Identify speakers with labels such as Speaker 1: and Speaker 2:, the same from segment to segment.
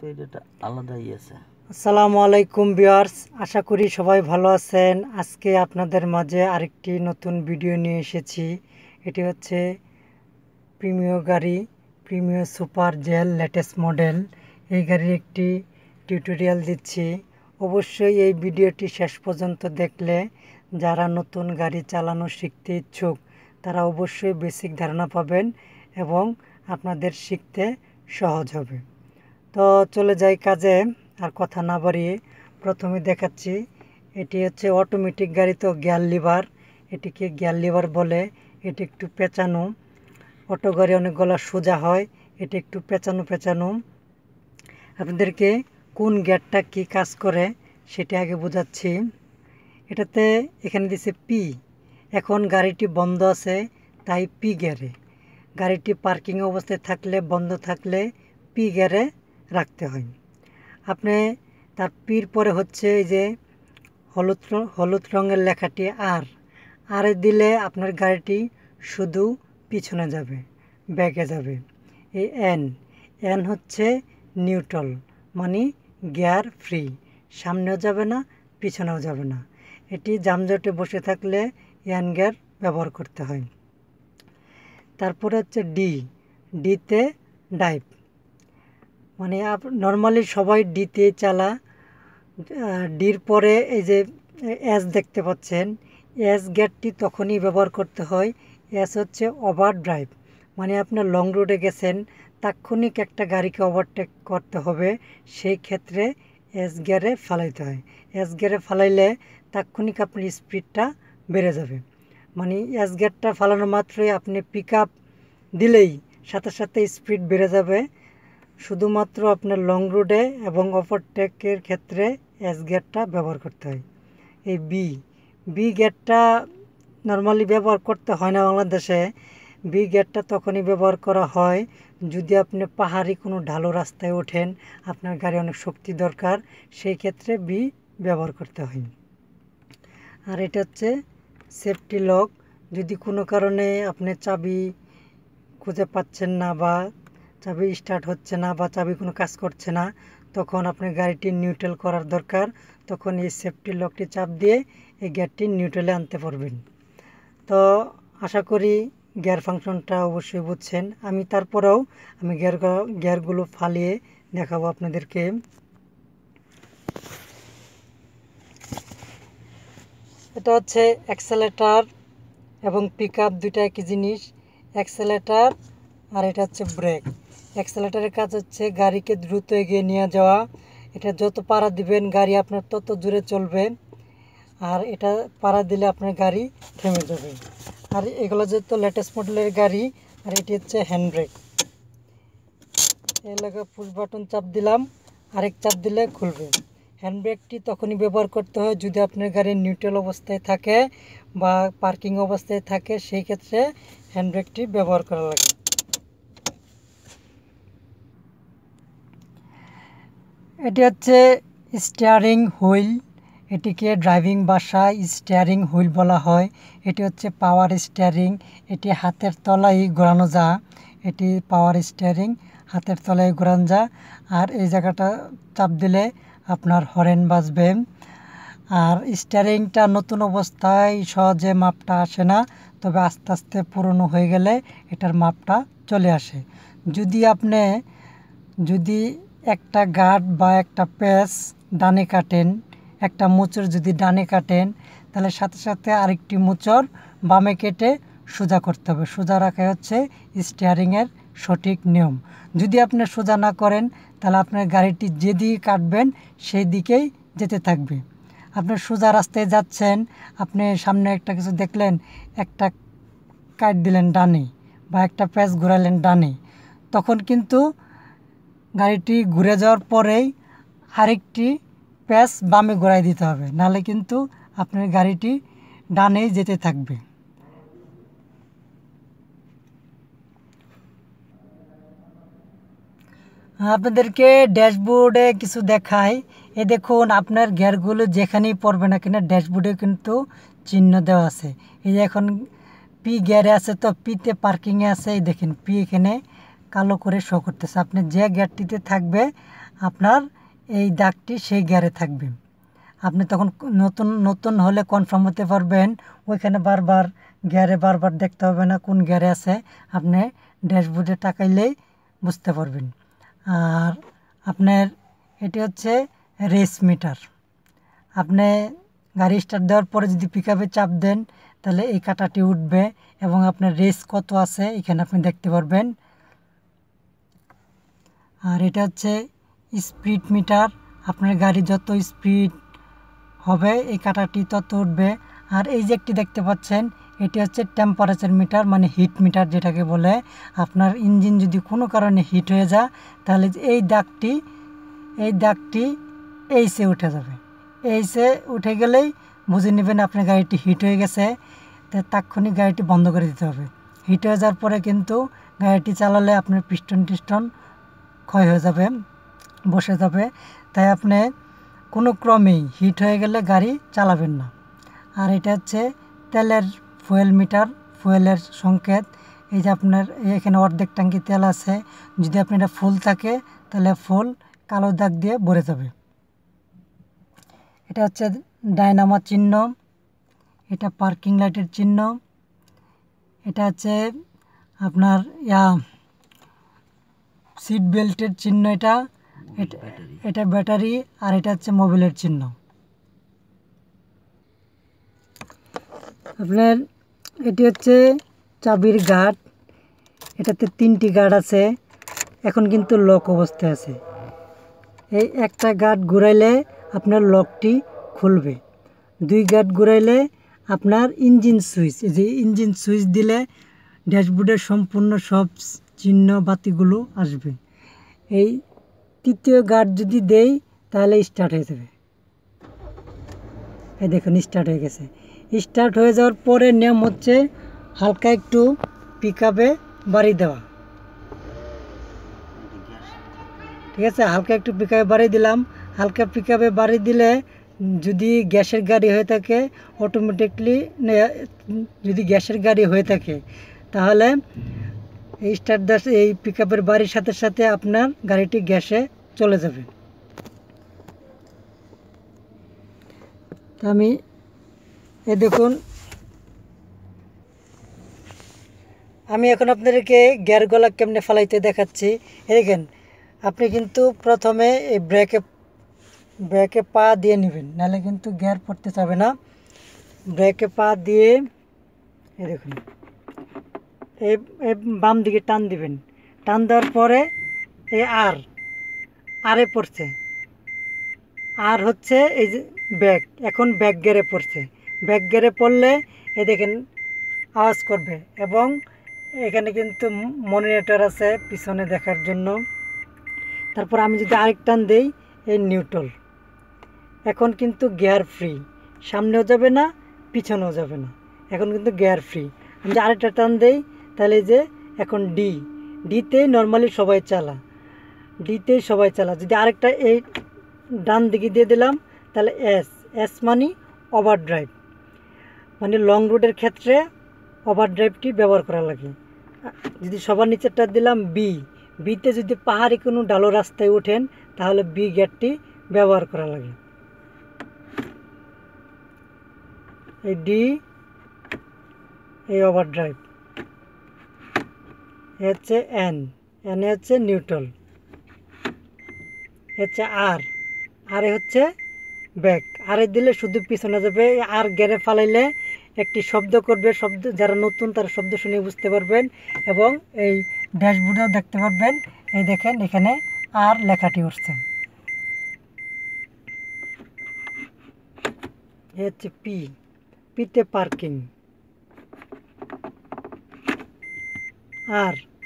Speaker 1: কিন্তু এটা আলাদাই আছে।
Speaker 2: আসসালামু আলাইকুম ভিউয়ার্স, আশা করি সবাই ভালো আছেন। আজকে আপনাদের মাঝে আরেকটি নতুন ভিডিও নিয়ে এসেছি। এটি হচ্ছে প্রিমিয় গাড়ি, প্রিমিয় সুপার জেল লেটেস্ট মডেল। এই গাড়ির একটি টিউটোরিয়াল দিচ্ছি। অবশ্যই এই ভিডিওটি শেষ পর্যন্ত দেখলে যারা নতুন গাড়ি চালানো শিখতে ইচ্ছুক তারা অবশ্যই বেসিক ধারণা পাবেন এবং আপনাদের শিখতে সহজ হবে। তো চলে যাই কাজে, আর কথা না বাড়িয়ে প্রথমে দেখাচ্ছি। এটি হচ্ছে অটোমেটিক গাড়ি, তো গিয়ার লিভার, এটিকে গিয়ার লিভার বলে। এটি একটু পেঁচানো, অটো গাড়ি অনেকগুলো সোজা হয়, এটি একটু পেঁচানো পেঁচানো। আপনাদেরকে কোন গিয়ারটা কি কাজ করে সেটি আগে বোঝাচ্ছি। এটাতে এখানে দিছে পি, এখন গাড়িটি বন্ধ আছে তাই পি গিয়ারে। গাড়িটি পার্কিং অবস্থায় থাকলে, বন্ধ থাকলে পি গিয়ারে রাখতে হয়। আপনি তার পির পরে হচ্ছে এই যে হলুদ রঙের লেখাটি আর দিলে আপনার গাড়িটি শুধু পিছনে যাবে, ব্যাকে যাবে। এই এন হচ্ছে নিউট্রাল, মানে গিয়ার ফ্রি, সামনেও যাবে না পিছনেও যাবে না। এটি জামজটে বসে থাকলে এন গিয়ার ব্যবহার করতে হয়। তারপরে হচ্ছে ডিতে ডাইভ, মানে নর্মালি সবাই ডিতে চালা। ডির পরে এই যে এস দেখতে পাচ্ছেন, এস গিয়ারটি তখনই ব্যবহার করতে হয়। এস হচ্ছে ওভার ড্রাইভ, মানে আপনার লং রুটে গেছেন, তাৎক্ষণিক একটা গাড়িকে ওভারটেক করতে হবে, সেই ক্ষেত্রে এস গিয়ারে ফালাইতে হয়। এস গিয়ারে ফালাইলে তাৎক্ষণিক আপনার স্পিডটা বেড়ে যাবে। মানে এস গিয়ারটা ফালানো মাত্রই আপনি পিক আপ দিলেই সাথে সাথে স্পিড বেড়ে যাবে। শুধুমাত্র আপনার লং রুটে এবং ওভারটেকের ক্ষেত্রে এস গিয়ারটা ব্যবহার করতে হয়। এই বি গিয়ারটা নর্মালি ব্যবহার করতে হয় না বাংলাদেশে। বি গিয়ারটা তখনই ব্যবহার করা হয় যদি আপনি পাহাড়ি কোনো ঢালু রাস্তায় ওঠেন, আপনার গাড়ি অনেক শক্তি দরকার, সেই ক্ষেত্রে বি ব্যবহার করতে হয়। আর এটা হচ্ছে সেফটি লক, যদি কোনো কারণে আপনি চাবি খুঁজে পাচ্ছেন না, বা চাবি স্টার্ট হচ্ছে না, বা চাবি কোনো কাজ করছে না, তখন আপনার গাড়িটি নিউট্রাল করার দরকার, তখন এই সেফটি লকটি চাপ দিয়ে এই গিয়ারটি নিউট্রালে আনতে পারবেন। তো আশা করি গিয়ার ফাংশনটা অবশ্যই বুঝছেন। আমি তারপরেও গিয়ারগুলো ফালিয়ে দেখাবো আপনাদেরকে। এটা হচ্ছে অ্যাক্সেলেটার এবং পিক আপ, দুইটা একই জিনিস। অ্যাক্সেলেটার আর এটা হচ্ছে ব্রেক। অ্যাক্সেলেটারের কাজ হচ্ছে গাড়িকে দ্রুত এগিয়ে নিয়ে যাওয়া, এটা যত পাড়া দিবেন গাড়ি আপনার তত জোরে চলবে, আর এটা পাড়া দিলে আপনার গাড়ি থেমে যাবে। আর এগুলো যেহেতু লেটেস্ট মডেলের গাড়ি। আর এটি হচ্ছে হ্যান্ড ব্রেক, এই লাগা পুশ বাটন চাপ দিলাম, আরেক চাপ দিলে খুলবে। হ্যান্ড ব্রেকটি তখনই ব্যবহার করতে হয় যদি আপনার গাড়ি নিউট্রাল অবস্থায় থাকে বা পার্কিং অবস্থায় থাকে, সেই ক্ষেত্রে হ্যান্ড ব্রেকটি ব্যবহার করা লাগে। এটি হচ্ছে স্টিয়ারিং হুইল, এটিকে ড্রাইভিং ভাষায় স্টিয়ারিং হুইল বলা হয়। এটি হচ্ছে পাওয়ার স্টিয়ারিং, এটি হাতের তলায় ঘোরানো যা, এটি পাওয়ার স্টিয়ারিং, হাতের তলায় ঘোরানো যা। আর এই জায়গাটা চাপ দিলে আপনার হর্ন বাজবে। আর স্টিয়ারিংটা নতুন অবস্থায় সহজে মাপটা আসে না, তবে আস্তে আস্তে পুরনো হয়ে গেলে এটার মাপটা চলে আসে। যদি একটা গার্ড বা একটা প্যাচ ডানে কাটেন, একটা মোচড় যদি ডানে কাটেন, তাহলে সাথে সাথে আরেকটি মোচড় বামে কেটে সোজা করতে হবে। সোজা রাখা হচ্ছে স্টিয়ারিংয়ের সঠিক নিয়ম। যদি আপনি সোজা না করেন তাহলে আপনার গাড়িটি যেদিকে কাটবেন সেই দিকেই যেতে থাকবে। আপনি সোজা রাস্তায় যাচ্ছেন, আপনি সামনে একটা কিছু দেখলেন, একটা কাট দিলেন ডানে বা একটা প্যাচ ঘোরালেন ডানে, তখন কিন্তু গাড়িটি ঘুরে যাওয়ার পরেই আরেকটি প্যাচ বামে ঘোরাই দিতে হবে, নাহলে কিন্তু আপনার গাড়িটি ডানেই যেতে থাকবে। আপনাদেরকে ড্যাশবোর্ডে কিছু দেখাই। এ দেখুন, আপনার গিয়ারগুলো যেখানেই পড়বে না কিনা ড্যাশবোর্ডে কিন্তু চিহ্ন দেওয়া আছে। এই যে এখন পি গিয়ারে আছে, তো পিতে পার্কিংয়ে আছে, এই দেখেন পি এখানে কালো করে শো করতেছে। আপনি যে গিয়ারটিতে থাকবে আপনার এই দাগটি সেই গিয়ারে থাকবে। আপনি তখন নতুন নতুন হলে কনফার্ম হতে পারবেন, ওইখানে বারবার গিয়ারে বারবার দেখতে হবে না কোন গিয়ারে আছে, আপনি ড্যাশবোর্ডে তাকাইলেই বুঝতে পারবেন। আর আপনার এটি হচ্ছে রেস মিটার। আপনি গাড়ি স্টার্ট দেওয়ার পরে যদি পিকআপে চাপ দেন তাহলে এই কাঁটাটি উঠবে এবং আপনার রেস কত আছে এখানে আপনি দেখতে পারবেন। আর এটা হচ্ছে স্পিড মিটার। আপনার গাড়ি যত স্পিড হবে এই কাঁটাটি তত উঠবে। আর এই যে একটি দেখতে পাচ্ছেন এটি হচ্ছে টেম্পারেচার মিটার, মানে হিট মিটার যেটাকে বলে। আপনার ইঞ্জিন যদি কোনো কারণে হিট হয়ে যায় তাহলে এই দাগটি এইসে উঠে যাবে। এইসে উঠে গেলেই বুঝে নেবেন আপনার গাড়িটি হিট হয়ে গেছে, তাৎক্ষণিক গাড়িটি বন্ধ করে দিতে হবে। হিট হয়ে যাওয়ার পরে কিন্তু গাড়িটি চালালে আপনার পিস্টন ক্ষয় হয়ে যাবে, বসে যাবে। তাই আপনি কোনো ক্রমেই হিট হয়ে গেলে গাড়ি চালাবেন না। আর এটা হচ্ছে তেলের ফুয়েল মিটার, ফুয়েলের সংকেত। এই যে আপনার এখানে অর্ধেক ট্যাঙ্কি তেল আছে, যদি আপনি এটা ফুল থাকে তাহলে ফুল কালো দাগ দিয়ে ভরে যাবে। এটা হচ্ছে ডায়নামো চিহ্ন, এটা পার্কিং লাইটের চিহ্ন, এটা হচ্ছে আপনার সিট বেল্টের চিহ্ন, এটা ব্যাটারি, আর এটা হচ্ছে মোবিলের চিহ্ন। আপনার এটি হচ্ছে চাবির গার্ড, এটাতে 3টি গার্ড আছে, এখন কিন্তু লক অবস্থায় আছে। এই একটা গার্ড ঘুরাইলে আপনার লকটি খুলবে, 2 গার্ড ঘুরাইলে আপনার ইঞ্জিন সুইচ, এই যে ইঞ্জিন সুইচ দিলে ড্যাশবোর্ডের সম্পূর্ণ সব চিহ্ন বাতিগুলো আসবে। এই 3য় গার্ড যদি দেই তাহলে স্টার্ট হয়ে যাবে। এই দেখুন স্টার্ট হয়ে গেছে। স্টার্ট হয়ে যাওয়ার পরে নিয়ম হচ্ছে হালকা একটু পিকআপে বাড়ি দেওয়া, ঠিক আছে। হালকা একটু পিকআপে বাড়ি দিলাম। হালকা পিকআপে বাড়ি দিলে যদি গ্যাসের গাড়ি হয়ে থাকে অটোমেটিকলি, যদি গ্যাসের গাড়ি হয়ে থাকে তাহলে এই এই পিকআপের বাড়ির সাথে সাথে আপনার গাড়িটি গ্যাসে চলে যাবে। তো আমি দেখুন আমি এখন আপনাদেরকে গিয়ার গলা কেমনে ফালাইতে দেখাচ্ছি। দেখেন আপনি কিন্তু প্রথমে এই ব্রেকে পা দিয়ে নেবেন, নাহলে কিন্তু গিয়ার পড়তে চাবে না। ব্রেকে পা দিয়ে এই দেখুন এই বাম দিকে টান দিবেন। টান দেওয়ার পরে এই আরে পড়ছে, আর হচ্ছে এই যে ব্যাক, এখন ব্যাক গিয়ারে পড়ছে। ব্যাক গিয়ারে পড়লে এই দেখেন আওয়াজ করবে, এবং এখানে কিন্তু মনিটর আছে পিছনে দেখার জন্য। তারপর আমি যদি আরেক টান দেই এই নিউট্রাল, এখন কিন্তু গিয়ার ফ্রি, সামনেও যাবে না পিছনেও যাবে না, এখন কিন্তু গিয়ার ফ্রি। আমি যদি আরেকটা টান দেই তাহলে যে এখন ডিতেই নর্মালি সবাই চালা। যদি আরেকটা এই ডান দিকে দিয়ে দিলাম তাহলে এস মানে ওভার ড্রাইভ, মানে লং রুটের ক্ষেত্রে ওভার ড্রাইভটি ব্যবহার করা লাগে। যদি সবার নিচেরটা দিলাম বিতে যদি পাহাড়ি কোনো ডালো রাস্তায় ওঠেন তাহলে বি গিয়ারটি ব্যবহার করা লাগে। এই এই ওভার ড্রাইভ, এ হচ্ছে এন হচ্ছে নিউট্রাল, হচ্ছে আর হচ্ছে ব্যাক। আরে দিলে শুধু পিছনে যাবে। আর গিয়ারে ফালাইলে একটি শব্দ করবে, শব্দ যারা নতুন তারা শব্দ শুনে বুঝতে পারবেন, এবং এই ড্যাশবোর্ডেও দেখতে পারবেন। এই দেখেন এখানে আর লেখাটি উঠছে। এই হচ্ছে পিতে পার্কিং,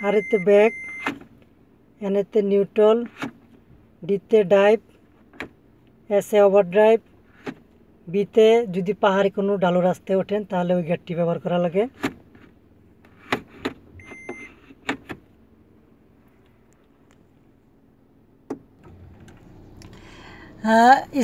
Speaker 2: আর এতে ব্যাক, এতে নিউট্রাল, ডিতে ড্রাইভ, এসে ওভার ড্রাইভ, বিতে যদি পাহাড়ি কোনো ডালো রাস্তায় ওঠেন তাহলে ওই গিয়ারটি ব্যবহার করা লাগে।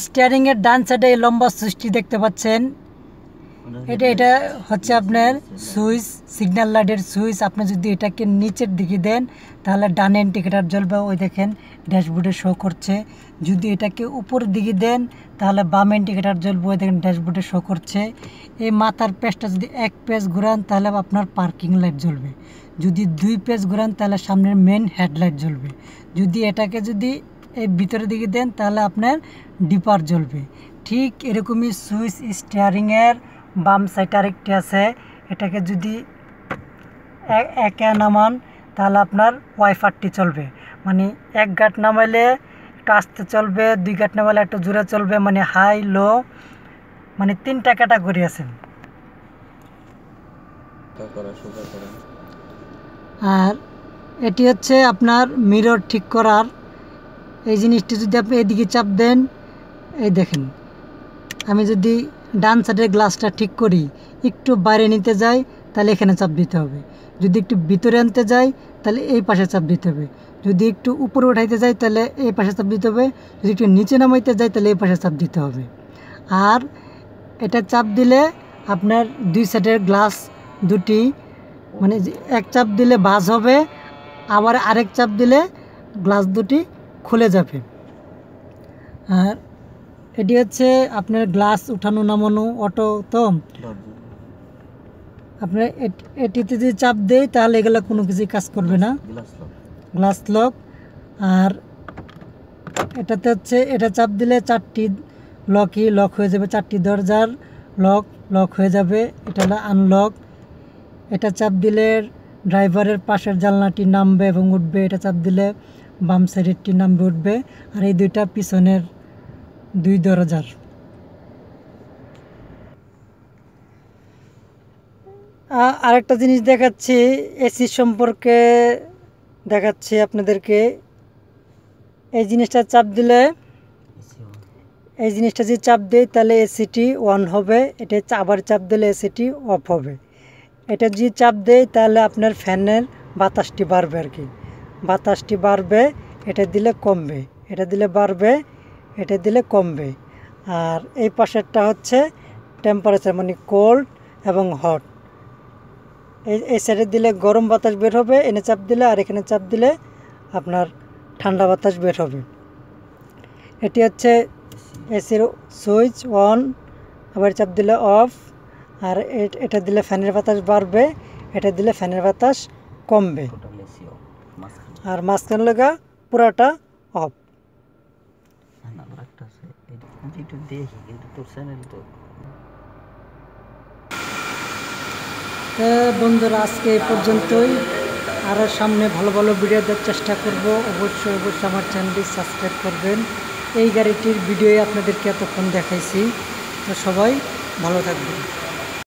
Speaker 2: স্টিয়ারিংয়ের ডান সাইডে লম্বা সুইচটি দেখতে পাচ্ছেন, এটা হচ্ছে আপনার সুইচ, সিগন্যাল লাইটের সুইচ। আপনি যদি এটাকে নিচের দিকে দেন তাহলে ডানে ইন্ডিকেটার জ্বলবে, ওই দেখেন ড্যাশবোর্ডে শো করছে। যদি এটাকে উপরের দিকে দেন তাহলে বাম ইন্ডিকেটার জ্বলবে, ওই দেখেন ড্যাশবোর্ডে শো করছে। এই মাথার পেজটা যদি এক পেজ ঘুরান তাহলে আপনার পার্কিং লাইট জ্বলবে। যদি 2 পেজ ঘুরান তাহলে সামনের মেন হেডলাইট জ্বলবে। যদি এটাকে এই ভিতরের দিকে দেন তাহলে আপনার ডিপার জ্বলবে। ঠিক এরকমই সুইচ স্টিয়ারিংয়ের বাম সাইড আরেকটি আছে। এটাকে যদি একে নামান তাহলে আপনার ওয়াইফারটি চলবে, মানে 1 গাঁট নামাইলে একটু আস্তে চলবে, 2 গাঁট নামাইলে একটু জোরে চলবে, মানে হাই লো, মানে 3টা ক্যাটাগরি আছে। আর এটি হচ্ছে আপনার মিরর ঠিক করার। এই জিনিসটি যদি আপনি এদিকে চাপ দেন, এই দেখেন আমি যদি ডান সাইডের গ্লাসটা ঠিক করি, একটু বাইরে নিতে যাই তাহলে এখানে চাপ দিতে হবে। যদি একটু ভিতরে আনতে যাই তাহলে এই পাশে চাপ দিতে হবে। যদি একটু উপরে উঠাইতে যাই তাহলে এই পাশে চাপ দিতে হবে। যদি একটু নিচে নামাইতে যাই তাহলে এই পাশে চাপ দিতে হবে। আর এটা চাপ দিলে আপনার 2 সাইডের গ্লাস দুটি, মানে এক চাপ দিলে বাজ হবে, আবার আরেক চাপ দিলে গ্লাস দুটি খুলে যাবে। আর এটি হচ্ছে আপনার গ্লাস উঠানো নামানো অটো। তো আপনার এটিতে যদি চাপ দেয় তাহলে এগুলো কোনো কিছুই কাজ করবে না, গ্লাস লক। আর এটাতে হচ্ছে এটা চাপ দিলে 4টি লকই লক হয়ে যাবে, 4টি দরজার লক হয়ে যাবে। এটা হলো আনলক। এটা চাপ দিলে ড্রাইভারের পাশের জানলাটি নামবে এবং উঠবে। এটা চাপ দিলে বাম সাইডেরটি নামবে উঠবে। আর এই 2টা পিছনের 2 দরজার। আরেকটা জিনিস দেখাচ্ছি, এসি সম্পর্কে দেখাচ্ছি আপনাদেরকে। এই জিনিসটা যদি চাপ দেয় তাহলে এসিটি অন হবে। এটা আবার চাপ দিলে এসিটি অফ হবে। এটা যদি চাপ দেয় তাহলে আপনার ফ্যানের বাতাসটি বাড়বে, আর কি বাতাসটি বাড়বে। এটা দিলে কমবে, এটা দিলে বাড়বে, এটা দিলে কমবে। আর এই পাশেরটা হচ্ছে টেম্পারেচার, মানে কোল্ড এবং হট। এই সাইডে দিলে গরম বাতাস বের হবে এনে চাপ দিলে, আর এখানে চাপ দিলে আপনার ঠান্ডা বাতাস বের হবে। এটি হচ্ছে এসির সুইচ অন, আবার চাপ দিলে অফ। আর এটা দিলে ফ্যানের বাতাস বাড়বে, এটা দিলে ফ্যানের বাতাস কমবে। আর মাঝখান লাগা পুরাটা অফ। বন্ধুরা আজকে এই পর্যন্তই। আরও সামনে ভালো ভালো ভিডিও দেওয়ার চেষ্টা করব। অবশ্যই আমার চ্যানেলটি সাবস্ক্রাইব করবেন। এই গাড়িটির ভিডিও আপনাদেরকে এতক্ষণ দেখাইছি। তো সবাই ভালো থাকবেন।